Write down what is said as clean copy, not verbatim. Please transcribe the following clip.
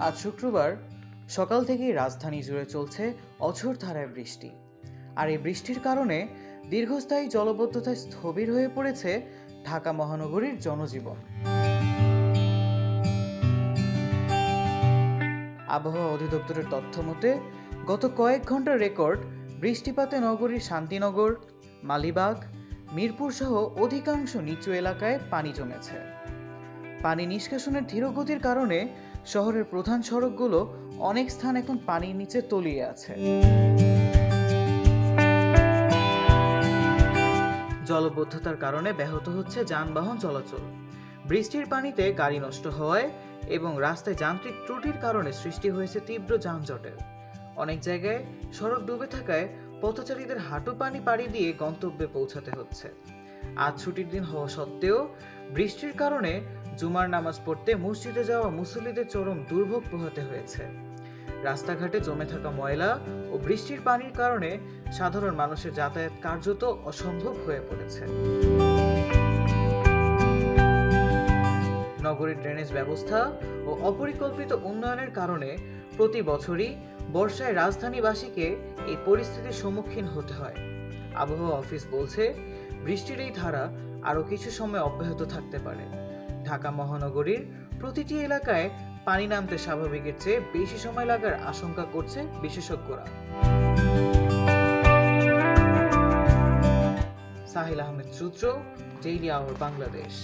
আজ শুক্রবার সকাল থেকেই রাজধানী জুড়ে চলছে অঝোর ধারায় বৃষ্টি। আর এই বৃষ্টির কারণে দীর্ঘস্থায়ী জলাবদ্ধতায় স্থবির হয়ে পড়েছে ঢাকা মহানগরীর জনজীবন। আবহাওয়া অধিদপ্তরের তথ্য মতে গত কয়েক ঘন্টার রেকর্ড বৃষ্টিপাতে নগরীর শান্তিনগর, মালিবাগ, মিরপুর সহ অধিকাংশ নিচু এলাকায় পানি জমেছে। পানি নিষ্কাশনের ধীরগতির কারণে শহরের প্রধান সড়কগুলো অনেক স্থান এখন পানির নিচে তলিয়ে আছে। জলবদ্ধতার কারণে ব্যাহত হচ্ছে যানবাহন চলাচল। বৃষ্টির পানিতে গাড়ি নষ্ট হওয়ায় এবং রাস্তায় যান্ত্রিক ত্রুটির কারণে সৃষ্টি হয়েছে তীব্র যানজটের। অনেক জায়গায় সড়ক ডুবে থাকায় পথচারীদের হাঁটু পানি পাড়ি দিয়ে গন্তব্যে পৌঁছাতে হচ্ছে। আজ ছুটির দিন হওয়া সত্ত্বেও বৃষ্টির কারণে জুমার নামাজ পড়তে মসজিদে যাওয়া মুসল্লিদের চরম দুর্ভোগ পোহাতে হয়েছে। রাস্তাঘাটে জমে থাকা ময়লা ও বৃষ্টির পানির কারণে সাধারণ মানুষের যাতায়াত কার্যত অসম্ভব হয়ে পড়েছে। নগরীর ড্রেনেজ ব্যবস্থা ও অপরিকল্পিত উন্নয়নের কারণে প্রতি বছরই বর্ষায় রাজধানীবাসীকে এই পরিস্থিতির সম্মুখীন হতে হয়। আবহাওয়া অফিস বলছে, বৃষ্টির এই ধারা আরও কিছু সময় অব্যাহত থাকতে পারে। ঢাকা মহানগরীর প্রতিটি এলাকায় পানি নামতে স্বাভাবিকের চেয়ে বেশি সময় লাগার আশঙ্কা করছে বিশেষজ্ঞরা। সাহিল আহমেদ সূত্র, ডেইলি আওয়ার বাংলাদেশ।